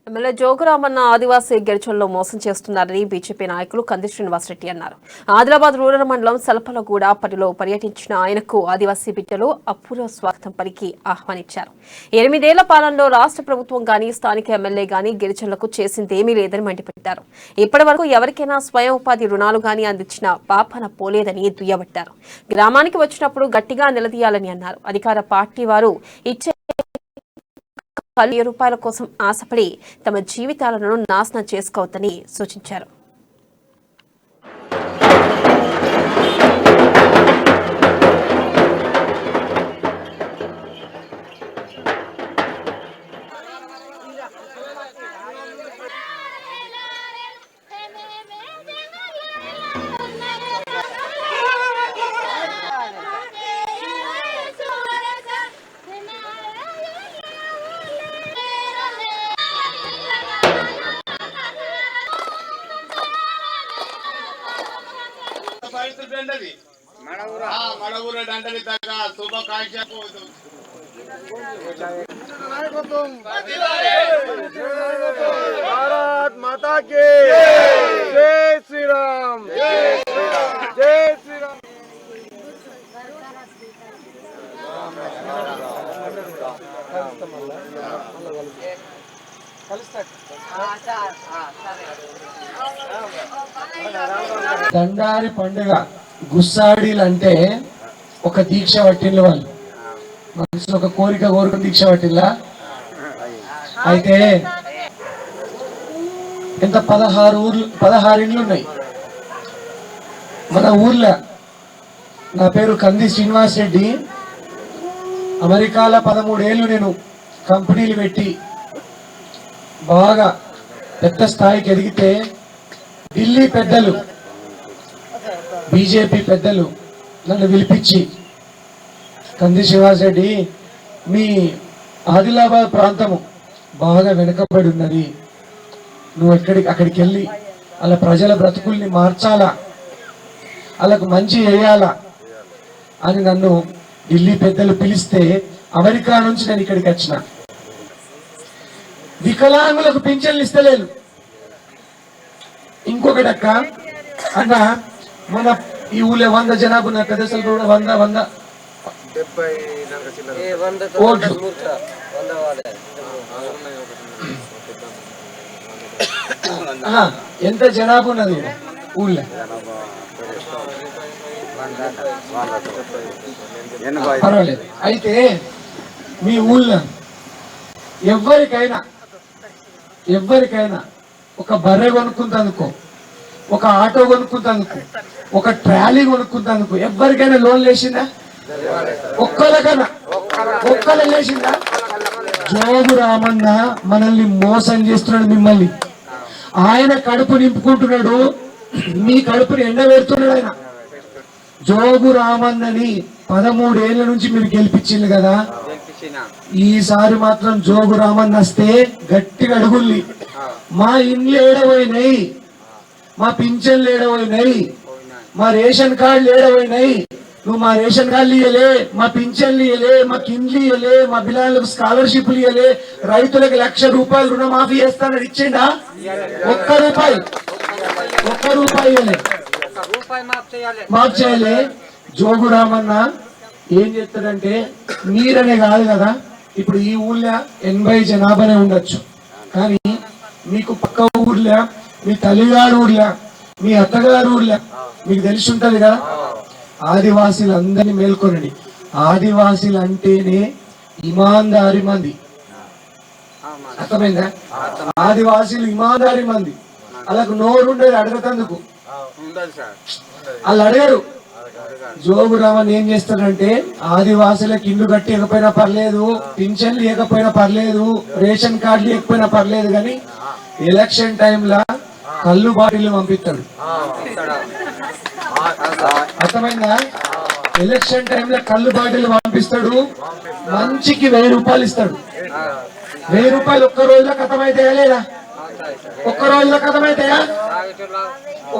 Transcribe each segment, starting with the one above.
MLA Jogu Ramanna ఆదివాసీ గిరిజనుల్లో మోసం చేస్తున్నారని BJP నాయకులు కంది శ్రీనివాసరెడ్డి అన్నారు. ఆదిలాబాద్ రూరల్ మండలం సలపలగూడ పరిలో పర్యటించిన ఆయనకు ఆదివాసీ బిడ్డలు అపూర్వ స్వాగతం పలికి ఆహ్వానించారు. 8 ఏళ్ల పాలనలో రాష్ట్ర ప్రభుత్వం గానీ స్థానిక ఎమ్మెల్యే గానీ గిరిజనులకు చేసిందేమీ లేదని మండిపడ్డారు. ఇప్పటి వరకు ఎవరికైనా స్వయం ఉపాధి రుణాలు గానీ అందించిన పాపన పోలేదని దుయ్యబట్టారు. గ్రామానికి వచ్చినప్పుడు గట్టిగా నిలదీయాలని అన్నారు. అధికార పార్టీ వారు ఇచ్చే రూపాయల కోసం ఆశపడి తమ జీవితాలను నాశనం చేసుకోవద్దని సూచించారు. भारत माता की जय श्री राम, जय श्री राम। దండారి పండుగ గుస్సాడీలంటే ఒక దీక్ష పట్టిన వాళ్ళు మనసులో ఒక కోరిక కోరుకుని దీక్ష పట్టిల్లా. అయితే ఎంత 16 ఇండ్లు ఉన్నాయి మన ఊర్లో. నా పేరు కంది శ్రీనివాసరెడ్డి. అమెరికాలో 13 ఏళ్ళు నేను కంపెనీలు పెట్టి బాగా పెద్ద స్థాయికి ఎదిగితే ఢిల్లీ పెద్దలు బీజేపీ పెద్దలు నన్ను పిలిపించి, కంది శ్రీనివాసరెడ్డి, మీ ఆదిలాబాద్ ప్రాంతము బాగా వెనుకబడి ఉన్నది, నువ్వు అక్కడికి వెళ్ళి అలా ప్రజల బ్రతుకుల్ని మార్చాలా, వాళ్ళకు మంచి చేయాలా అని నన్ను ఢిల్లీ పెద్దలు పిలిస్తే అమెరికా నుంచి నేను ఇక్కడికి వచ్చిన. వికలాంగులకు పింఛన్లు ఇస్తలేదు. ఇంకొకటి అక్క అన్న, మన ఈ ఊళ్ళో 100 జనాభా ఉన్న పెద్దసలు కూడా 100 ఓట్లు. ఎంత జనాభా ఉన్నది ఊళ్ళో? పర్వాలేదు. అయితే మీ ఊళ్ళో ఎవరికైనా ఒక బర్రె కొనుక్కుంటందుకో, ఒక ఆటో కొనుక్కుంటందుకు, ఒక ట్రాలీ కొనుక్కుంటందుకు ఎవరికైనా లోన్ లేచిందా? ఒక్కళ్ళ లేచిందా? జోగురామన్న మనల్ని మోసం చేస్తున్నాడు. మిమ్మల్ని ఆయన కడుపు నింపుకుంటున్నాడు, మీ కడుపుని ఎండబెడుతున్నాడు ఆయన. జోగురామన్నని 13 ఏళ్ల నుంచి మీరు గెలిపించింది కదా, ఈసారి మాత్రం జోగురామన్న వస్తే గట్టిగా అడుగుల్లి. మా ఇండ్లు ఏడవైనాయి, మా పింఛన్లు ఏడవైనాయి, మా రేషన్ కార్డులు ఏడవైనాయి, నువ్వు మా రేషన్ కార్డులు ఇయ్యలే, మా పింఛన్లు ఇయ్యలే, మా కిండ్లు ఇయ్యలే, మా పిల్లలకు స్కాలర్షిప్లు ఇయ్యలే, రైతులకు ₹1,00,000 రుణమాఫీ చేస్తానని ఇచ్చిండా? ఒక్క రూపాయి ఇయ్యలే, మాఫ్ చేయలే. జోగురామన్న ఏం చేస్తాడంటే, మీరనే కాదు కదా, ఇప్పుడు ఈ ఊళ్ళో 80 జనాభానే ఉండొచ్చు, కానీ మీకు పక్క ఊర్లో, మీ తల్లిగారు ఊర్లో, మీ అత్తగారు ఊర్లో మీకు తెలిసి ఉంటది కదా. ఆదివాసీలందరినీ మేల్కొనండి. ఆదివాసీలు అంటేనే ఇమాందారి మంది, అర్థమైందా? ఆదివాసీలు ఇమాందారి మంది. వాళ్ళకు నోరుండేది అడగతందుకు, వాళ్ళు అడగరు. జోగురామన్ ఏం చేస్తాడంటే, ఆదివాసులకు ఇల్లు కట్టకపోయినా పర్లేదు, పింఛన్లు ఇవ్వకపోయినా పర్లేదు, రేషన్ కార్డులు ఇవ్వకపోయినా పర్లేదు, కానీ ఎలక్షన్ టైంలో కళ్ళు బాటిల్ పంపిస్తాడు. అర్థమైందా? ఎలక్షన్ టైంలో కళ్ళు బాటిల్ పంపిస్తాడు. మంచికి ₹1000 ఇస్తాడు. ₹1000 ఒక్క రోజులో కథమైతాయా లేదా? ఒక్క రోజులో కథమైతాయా?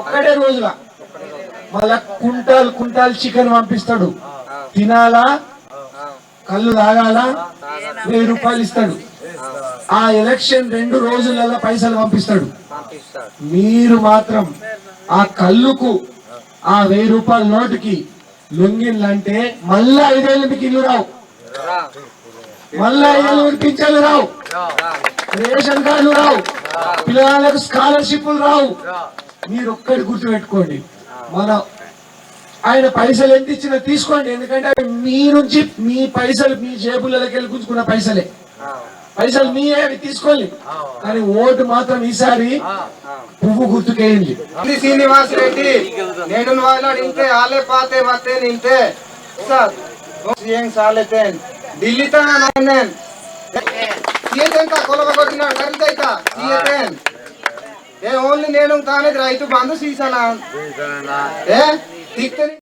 ఒక్కడే రోజుల. మళ్ళా కుంటాల్ చికెన్ పంపిస్తాడు. తినాలా, కళ్ళు తాగాలా, ₹1000 ఇస్తాడు. ఆ ఎలక్షన్ 2 రోజులలో పైసలు పంపిస్తాడు. మీరు మాత్రం ఆ కళ్ళుకు ఆ 1000 రూపాయల నోటుకి లొంగిన్లంటే మళ్ళా 5 ఏళ్ళు మీకు ఇల్లు రావు, మళ్ళా 5 ఏళ్ళు మీకు పింఛన్లు రావు, రేషన్ కార్డులు రావు, పిల్లలకు స్కాలర్షిప్లు రావు. మీరు ఒక్కటి గుర్తు పెట్టుకోండి, ఆయన పైసలు ఎంత ఇచ్చినా తీసుకోండి, ఎందుకంటే అవి మీ నుంచి మీ పైసలు మీ జేబులకి వెళ్ళి గుంజుకున్న పైసలు మీ అవి తీసుకోండి, కానీ ఓటు మాత్రం ఈసారి పువ్వు గుర్తుకేయండి. శ్రీనివాస్ రెడ్డి నేడు వాళ్ళ ఇంతే ఆలే పాతే వతే నింతే సీఎం సాలేతేన్ ఢిల్లీ తన నైనన్ సీఎం కా కొలవ కొట్టిన కరితైతా సీఎం ఏ ఓన్లీ నేను తానే రైతు బంధు సీసనా ఏ తిక్తని